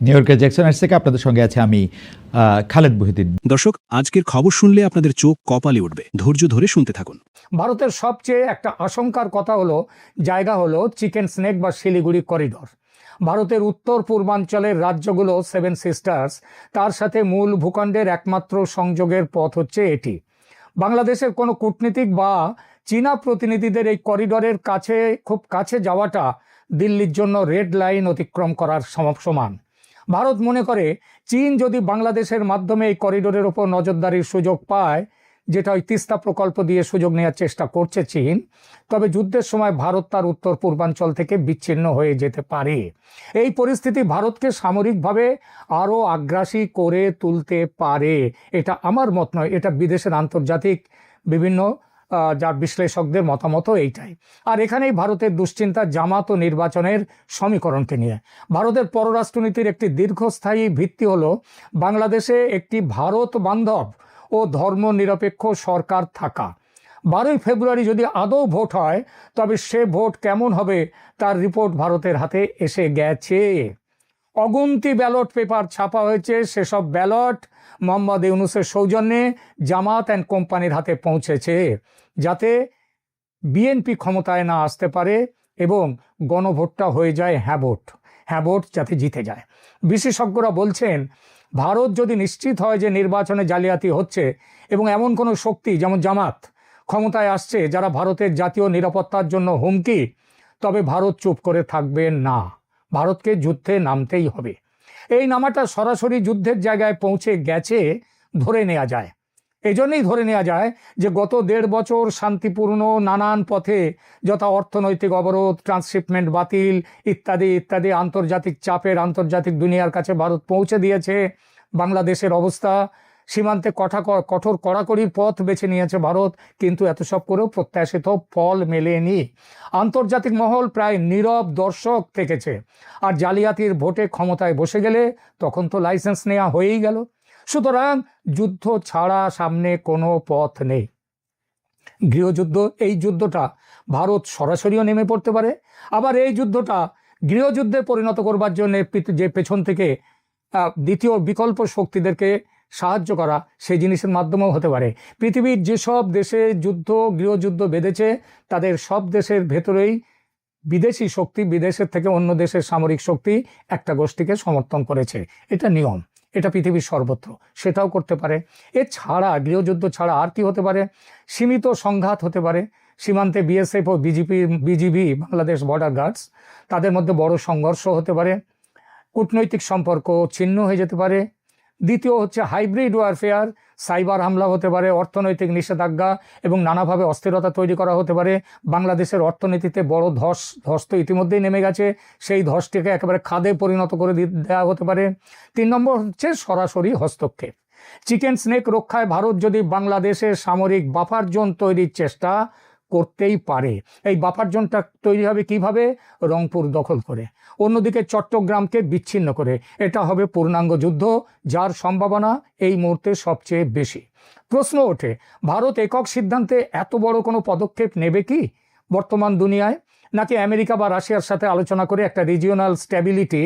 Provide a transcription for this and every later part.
New ইয়র্কের Jackson থেকে আপনাদের সঙ্গে আছে আমি খালেদ মহিউদ্দিন। দর্শক, আজকের খবর শুনলে আপনাদের চোখ কপালে উঠবে। ধৈর্য ধরে শুনতে থাকুন। ভারতের সবচেয়ে একটা আশঙ্কার কথা হলো জায়গা হলো চিকেন স্নেক বা শিলিগুড়ি করিডোর। ভারতের উত্তর পূর্বাঞ্চলের রাজ্যগুলো সেভেন সিস্টার্স, তার সাথে মূল ভূখণ্ডের একমাত্র সংযোগের পথ হচ্ছে এটি। বাংলাদেশের কোনো কূটনীতিক বা চীনা প্রতিনিধিদের এই করিডোরের কাছে খুব কাছে যাওয়াটা দিল্লির জন্য রেড লাইন অতিক্রম করার সমান। ভারত মনে করে চীন যদি বাংলাদেশের মাধ্যমে এই করিডোরের ওপর নজরদারির সুযোগ পায়, যেটা ওই তিস্তা প্রকল্প দিয়ে সুযোগ নেওয়ার চেষ্টা করছে চীন, তবে যুদ্ধের সময় ভারত তার উত্তর পূর্বাঞ্চল থেকে বিচ্ছিন্ন হয়ে যেতে পারে। এই পরিস্থিতি ভারতকে সামরিকভাবে আরও আগ্রাসী করে তুলতে পারে। এটা আমার মত নয়, এটা বিদেশের আন্তর্জাতিক বিভিন্ন যার বিশ্লেষকদের মতামতও এইটাই। আর এখানেই ভারতের দুশ্চিন্তা জামাত ও নির্বাচনের সমীকরণকে নিয়ে। ভারতের পররাষ্ট্রনীতির একটি দীর্ঘস্থায়ী ভিত্তি হলো বাংলাদেশে একটি ভারত বান্ধব ও ধর্মনিরপেক্ষ সরকার থাকা। 12ই ফেব্রুয়ারি যদি আদৌ ভোট হয়, তবে সে ভোট কেমন হবে তার রিপোর্ট ভারতের হাতে এসে গেছে। অগুন্তি ব্যালট পেপার ছাপা হয়েছে, সেসব ব্যালট মোহাম্মদ ইউনূসের সৌজন্যে জামাত অ্যান্ড কোম্পানির হাতে পৌঁছেছে, যাতে বিএনপি ক্ষমতায় না আসতে পারে এবং গণভোটটা হয়ে যায় হ্যাঁ ভোট যাতে জিতে যায়। বিশেষজ্ঞরা বলছেন, ভারত যদি নিশ্চিত হয় যে নির্বাচনে জালিয়াতি হচ্ছে এবং এমন কোনো শক্তি যেমন জামাত ক্ষমতায় আসছে যারা ভারতের জাতীয় নিরাপত্তার জন্য হুমকি, তবে ভারত চুপ করে থাকবে না। ভারতকে যুদ্ধে নামতেই হবে। এই নামাটা সরাসরি যুদ্ধের জায়গায় পৌঁছে গেছে ধরে নেওয়া যায়। এই জন্যই ধরে নেওয়া যায় যে গত 1.5 বছর শান্তিপূর্ণ নানান পথে, যথা অর্থনৈতিক অবরোধ, ট্রান্সশিপমেন্ট বাতিল ইত্যাদি ইত্যাদি আন্তর্জাতিক চাপের আন্তর্জাতিক দুনিয়ার কাছে ভারত পৌঁছে দিয়েছে। বাংলাদেশের অবস্থা, সীমান্তে কঠোর কড়াকড়ির পথ বেছে নিয়েছে ভারত, কিন্তু এত সব করেও প্রত্যাশিত ফল মেলেনি। আন্তর্জাতিক মহল প্রায় নীরব দর্শক থেকেছে। আর জালিয়াতির ভোটে ক্ষমতায় বসে গেলে তখন তো লাইসেন্স নেওয়া হয়েই গেল। সুতরাং যুদ্ধ ছাড়া সামনে কোনো পথ নেই। গৃহযুদ্ধ, এই যুদ্ধটা ভারত সরাসরিও নেমে পড়তে পারে, আবার এই যুদ্ধটা গৃহযুদ্ধে পরিণত করবার জন্য যে পেছন থেকে দ্বিতীয় বিকল্প শক্তিদেরকে সাহায্য করা, সেই জিনিসের মাধ্যমেও হতে পারে। পৃথিবীর যেসব দেশে গৃহযুদ্ধ বেঁধেছে, তাদের সব দেশের ভেতরেই বিদেশি শক্তি, বিদেশের থেকে অন্য দেশের সামরিক শক্তি একটা গোষ্ঠীকে সমর্থন করেছে। এটা নিয়ম, এটা পৃথিবীর সর্বত্র, সেটাও করতে পারে। এছাড়া গৃহযুদ্ধ ছাড়া আর কি হতে পারে? সীমিত সংঘাত হতে পারে। সীমান্তে বিএসএফ ও বিজিবি, বাংলাদেশ বর্ডার গার্ডস, তাদের মধ্যে বড় সংঘর্ষ হতে পারে। কূটনৈতিক সম্পর্ক ছিন্ন হয়ে যেতে পারে। দ্বিতীয় হচ্ছে হাইব্রিড ওয়ারফেয়ার, সাইবার হামলা হতে পারে, অর্থনৈতিক নিষেধাজ্ঞা এবং নানাভাবে অস্থিরতা তৈরি করা হতে পারে। বাংলাদেশের অর্থনীতিতে বড় ধস তো ইতিমধ্যেই নেমে গেছে, সেই ধসটিকে একেবারে খাদে পরিণত করে দেওয়া হতে পারে। 3 নম্বর হচ্ছে সরাসরি হস্তক্ষেপ। চিকেন স্নেক রক্ষায় ভারত যদি বাংলাদেশের সামরিক বাফার জোন তৈরির চেষ্টা করতেই পারে। এই বাফার জোনটা তৈরি হবে কিভাবে? রংপুর দখল করে, অন্যদিকে চট্টগ্রামকে বিচ্ছিন্ন করে। এটা হবে পূর্ণাঙ্গ যুদ্ধ, যার সম্ভাবনা এই মুহূর্তে সবচেয়ে বেশি। প্রশ্ন ওঠে, ভারত একক সিদ্ধান্তে এত বড় কোনো পদক্ষেপ নেবে কি বর্তমান দুনিয়ায়, নাকি আমেরিকা বা রাশিয়ার সাথে আলোচনা করে একটা রিজিওনাল স্ট্যাবিলিটি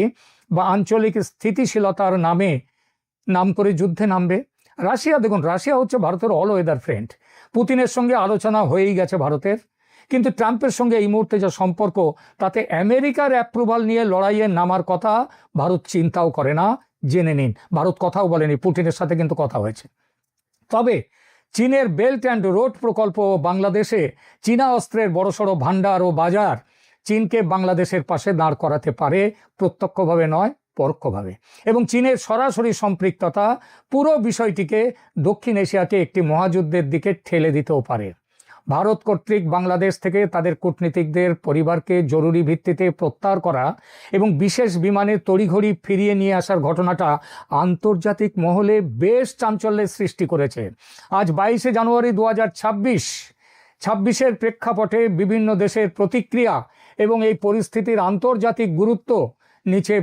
বা আঞ্চলিক স্থিতিশীলতার নাম করে যুদ্ধে নামবে? দেখুন, রাশিয়া হচ্ছে ভারতের অল ওয়েদার ফ্রেন্ড। পুতিনের সঙ্গে আলোচনা হয়েই গেছে ভারতের, কিন্তু ট্রাম্পের সঙ্গে এই মুহূর্তে যা সম্পর্ক, তাতে আমেরিকার অ্যাপ্রুভাল নিয়ে লড়াইয়ে নামার কথা ভারত চিন্তাও করে না। জেনে নিন, ভারত কথাও বলেনি, পুতিনের সাথে কিন্তু কথা হয়েছে। তবে চীনের বেল্ট অ্যান্ড রোড প্রকল্প, বাংলাদেশে চীনা অস্ত্রের বড়সড় ভাণ্ডার ও বাজার চীনকে বাংলাদেশের পাশে দাঁড় করাতে পারে, প্রত্যক্ষভাবে নয় পরোক্ষভাবে। এবং চীনের সরাসরি সম্পৃক্ততা পুরো বিষয়টিকে দক্ষিণ এশিয়াকে একটি মহাযুদ্ধের দিকে ঠেলে দিতেও পারে। ভারত কর্তৃক বাংলাদেশ থেকে তাদের কূটনীতিকদের পরিবারকে জরুরি ভিত্তিতে প্রত্যাহার করা এবং বিশেষ বিমানে তড়িঘড়ি ফিরিয়ে নিয়ে আসার ঘটনাটা আন্তর্জাতিক মহলে বেশ চাঞ্চল্যের সৃষ্টি করেছে। আজ 22শে জানুয়ারি 2026-এর প্রেক্ষাপটে বিভিন্ন দেশের প্রতিক্রিয়া এবং এই পরিস্থিতির আন্তর্জাতিক গুরুত্ব নিচে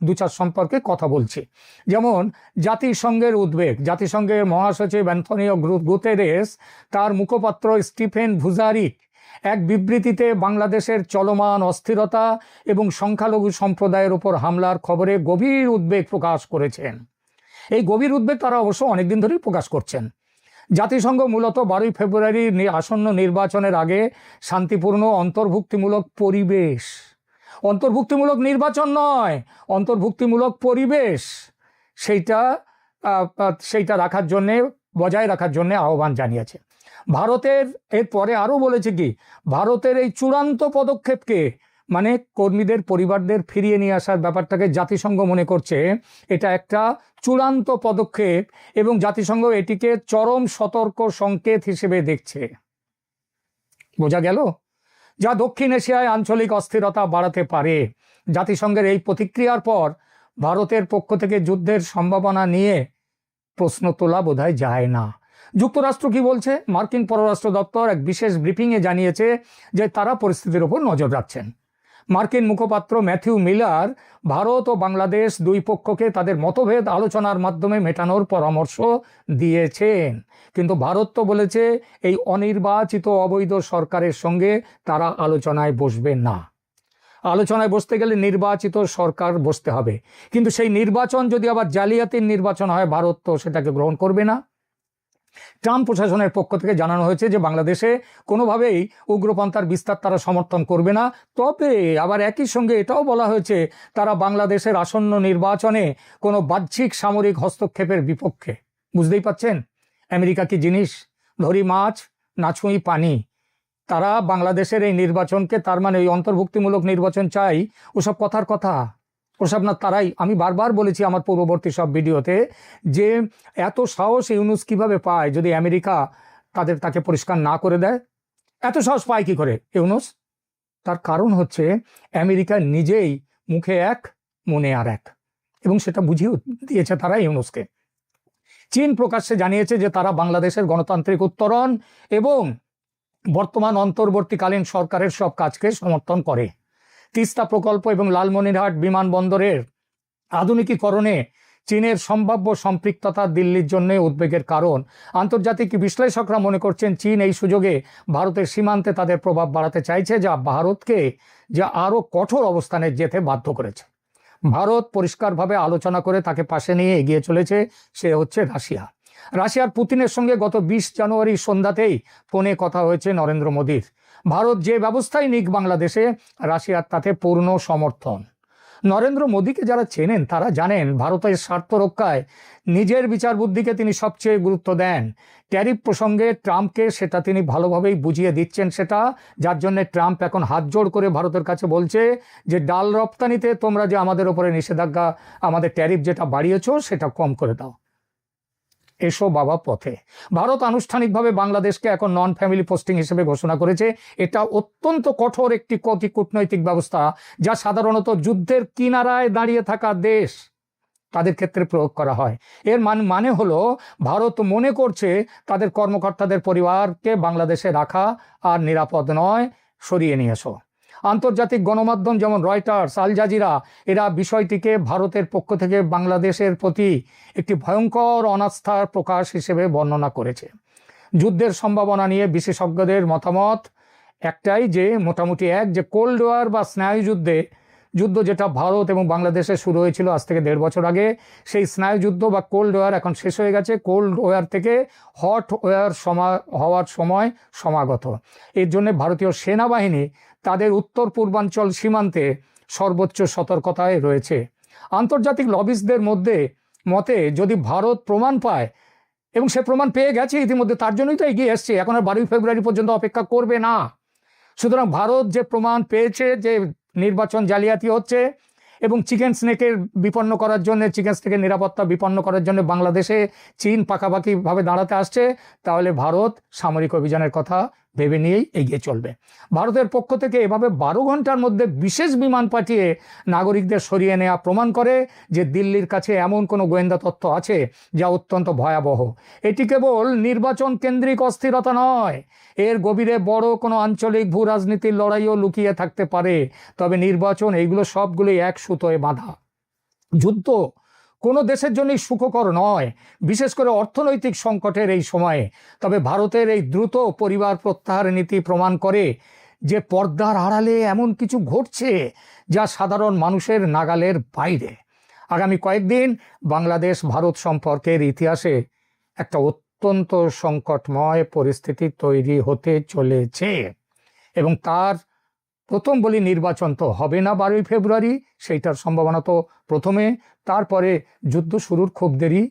2-4 সম্পর্কে কথা বলছি। যেমন জাতিসংঘের উদ্বেগ। জাতিসংঘের মহাসচিব অ্যান্থনিও গুতেরেস, তার মুখপাত্র স্টিফেন ডুজারিক এক বিবৃতিতে বাংলাদেশের চলমান অস্থিরতা এবং সংখ্যালঘু সম্প্রদায়ের উপর হামলার খবরে গভীর উদ্বেগ প্রকাশ করেছেন। এই গভীর উদ্বেগ তারা অবশ্য অনেকদিন ধরেই প্রকাশ করছেন। জাতিসংঘ মূলত 12 ফেব্রুয়ারির আসন্ন নির্বাচনের আগে শান্তিপূর্ণ অন্তর্ভুক্তিমূলক পরিবেশ, অন্তর্ভুক্তিমূলক নির্বাচন নয়, অন্তর্ভুক্তিমূলক পরিবেশ, সেইটা রাখার জন্যে, বজায় রাখার জন্যে আহ্বান জানিয়েছে। ভারতের এরপরে আরও বলেছে কি, ভারতের এই চূড়ান্ত পদক্ষেপকে মানে কর্মীদের পরিবারদের ফিরিয়ে নিয়ে আসার ব্যাপারটাকে জাতিসংঘ মনে করছে এটা একটা চূড়ান্ত পদক্ষেপ এবং জাতিসংঘ এটিকে চরম সতর্ক সংকেত হিসেবে দেখছে। বোঝা গেল? যা দক্ষিণ এশিয়ায় আঞ্চলিক অস্থিরতা বাড়াতে পারে। জাতিসংঘের এই প্রতিক্রিয়ার পর ভারতের পক্ষ থেকে যুদ্ধের সম্ভাবনা নিয়ে প্রশ্ন তোলা বোধহয় যায় না। যুক্তরাষ্ট্র কি বলছে? মার্কিন পররাষ্ট্র দপ্তর এক বিশেষ ব্রিফিংয়ে জানিয়েছে যে তারা পরিস্থিতির উপর নজর রাখছেন। মার্কিন মুখপাত্র ম্যাথিউ মিলার ভারত ও বাংলাদেশ দুই পক্ষকে তাদের মতভেদ আলোচনার মাধ্যমে মেটানোর পরামর্শ দিয়েছেন, কিন্তু ভারত তো বলেছে এই অনির্বাচিত অবৈধ সরকারের সঙ্গে তারা আলোচনায় বসবে না। আলোচনায় বসতে গেলে নির্বাচিত সরকার বসতে হবে, কিন্তু সেই নির্বাচন যদি আবার জালিয়াতির নির্বাচন হয় ভারত তো সেটাকে গ্রহণ করবে না। ট্রাম্প প্রশাসনের পক্ষ থেকে জানানো হয়েছে যে বাংলাদেশে কোনোভাবেই উগ্রপন্থার বিস্তার তারা সমর্থন করবে না। তবে আবার একই সঙ্গে এটাও বলা হয়েছে তারা বাংলাদেশের আসন্ন নির্বাচনে কোনো বাহ্যিক সামরিক হস্তক্ষেপের বিপক্ষে। বুঝতেই পাচ্ছেন আমেরিকা কি জিনিস, ধরি মাছ না ছুঁই পানি। তারা বাংলাদেশের এই নির্বাচনকে, তার মানে ওই অন্তর্ভুক্তিমূলক নির্বাচন চাই, ওসব কথার কথা, ওসব না। তারাই, আমি বারবার বলেছি আমার পূর্ববর্তী সব ভিডিওতে, যে এত সাহস ইউনুস কিভাবে পায় যদি আমেরিকা তাকে পরিষ্কার না করে দেয়? এত সাহস পায় কি করে ইউনুস? তার কারণ হচ্ছে আমেরিকা নিজেই মুখে এক মনে আর এক, এবং সেটা বুঝিয়ে দিয়েছে তারা ইউনুসকে। চীন প্রকাশ্যে জানিয়েছে যে তারা বাংলাদেশের গণতান্ত্রিক উত্তরণ এবং বর্তমান অন্তর্বর্তীকালীন সরকারের সব কাজকে সমর্থন করে। তিস্তা প্রকল্প এবং লালমনিরহাট বিমানবন্দরের আধুনিকীকরণে চীনের সম্ভাব্য সম্পৃক্ততা দিল্লির জন্য উদ্বেগের কারণ। আন্তর্জাতিক বিশ্লেষকরা মনে করছেন চীন এই সুযোগে ভারতের সীমান্তে তাদের প্রভাব বাড়াতে চাইছে, যা ভারতকে আরও কঠোর অবস্থানে যেতে বাধ্য করেছে। ভারত পরিষ্কারভাবে আলোচনা করে তাকে পাশে নিয়ে এগিয়ে চলেছে, সে হচ্ছে রাশিয়া। রাশিয়ার পুতিনের সঙ্গে গত 20 জানুয়ারি সন্ধ্যাতেই ফোনে কথা হয়েছে নরেন্দ্র মোদীর। ভারত যে ব্যবস্থাই নিক বাংলাদেশে, রাশিয়ার তাতে পূর্ণ সমর্থন। নরেন্দ্র মোদীকে যারা চেনেন তারা জানেন ভারতের স্বার্থ রক্ষায় নিজের বিচার বুদ্ধিকে তিনি সবচেয়ে গুরুত্ব দেন। ট্যারিফ প্রসঙ্গে ট্রাম্পকে সেটা তিনি ভালোভাবেই বুঝিয়ে দিচ্ছেন, সেটা যার জন্য ট্রাম্প এখন হাত জোড় করে ভারতের কাছে বলছে যে ডাল রপ্তানিতে তোমরা যে আমাদের ওপরে নিষেধাজ্ঞা, আমাদের ট্যারিফ যেটা বাড়িয়েছো সেটা কম করে দাও। এসো বাবা পথে। ভারত আনুষ্ঠানিকভাবে বাংলাদেশকে এখন নন ফ্যামিলি পোস্টিং হিসেবে ঘোষণা করেছে। এটা অত্যন্ত কঠোর একটি কূটনৈতিক ব্যবস্থা, যা সাধারণত যুদ্ধের কিনারায় দাঁড়িয়ে থাকা দেশ তাদের ক্ষেত্রে প্রয়োগ করা হয়। এর মানে হলো ভারত মনে করছে তাদের কর্মকর্তাদের পরিবারকে বাংলাদেশে রাখা আর নিরাপদ নয়, সরিয়ে নিয়ে এসো। আন্তর্জাতিক গণমাধ্যম যেমন রয়টার্স, আল জাজিরা এরা বিষয়টিকে ভারতের পক্ষ থেকে বাংলাদেশের প্রতি একটি ভয়ঙ্কর অনাস্থার প্রকাশ হিসেবে বর্ণনা করেছে। যুদ্ধের সম্ভাবনা নিয়ে বিশেষজ্ঞদের মতামত একটাই, যে মোটামুটি যে কোল্ড ওয়ার বা স্নায়ুযুদ্ধ যেটা ভারত এবং বাংলাদেশে শুরু হয়েছিল আজ থেকে 1.5 বছর আগে, সেই স্নায়ুযুদ্ধ বা কোল্ড ওয়ার এখন শেষ হয়ে গেছে। কোল্ড ওয়ার থেকে হট ওয়ার হওয়ার সময় সমাগত। এর জন্য ভারতীয় সেনাবাহিনী তাদের উত্তর পূর্বাঞ্চল সীমান্তে সর্বোচ্চ সতর্কতায় রয়েছে। আন্তর্জাতিক লবিস্টদের মতে যদি ভারত প্রমাণ পায়, এবং সে প্রমাণ পেয়ে গেছে ইতিমধ্যে, তার জন্যই তো এগিয়ে এসছে, এখন আর 12 ফেব্রুয়ারি পর্যন্ত অপেক্ষা করবে না। সুতরাং ভারত যে প্রমাণ পেয়েছে যে নির্বাচন জালিয়াতি হচ্ছে এবং চিকেন স্নেকের বিপন্ন করার জন্য, চিকেন স্নেকের নিরাপত্তা বিপন্ন করার জন্য বাংলাদেশে চীন পাকাপাকিভাবে দাঁড়াতে আসছে, তাহলে ভারত সামরিক অভিযানের কথা ভেবে নিয়েই এগিয়ে চলবে। ভারতের পক্ষ থেকে এভাবে 12 ঘন্টার মধ্যে বিশেষ বিমান পাঠিয়ে নাগরিকদের সরিয়ে নেওয়া প্রমাণ করে যে দিল্লির কাছে এমন কোনো গোয়েন্দা তথ্য আছে যা অত্যন্ত ভয়াবহ। এটি কেবল নির্বাচন কেন্দ্রিক অস্থিরতা নয়, এর গভীরে বড় কোনো আঞ্চলিক ভূ রাজনীতির লড়াইও লুকিয়ে থাকতে পারে। তবে নির্বাচন, এইগুলো সবগুলোই এক সুতোয় বাঁধা। যুদ্ধ কোনো দেশের জন্যই সুখকর নয়, বিশেষ করে অর্থনৈতিক সংকটের এই সময়ে। তবে ভারতের এই দ্রুত পরিবার প্রত্যাহার নীতি প্রমাণ করে যে পর্দার আড়ালে এমন কিছু ঘটছে যা সাধারণ মানুষের নাগালের বাইরে। আগামী কয়েকদিন বাংলাদেশ ভারত সম্পর্কের ইতিহাসে একটা অত্যন্ত সংকটময় পরিস্থিতি তৈরি হতে চলেছে, এবং তার প্রথম বলি নির্বাচন তো হবে না 12ই ফেব্রুয়ারি, সেইটার সম্ভাবনা তো প্রথমে, তারপরে যুদ্ধ শুরুর খুব দেরি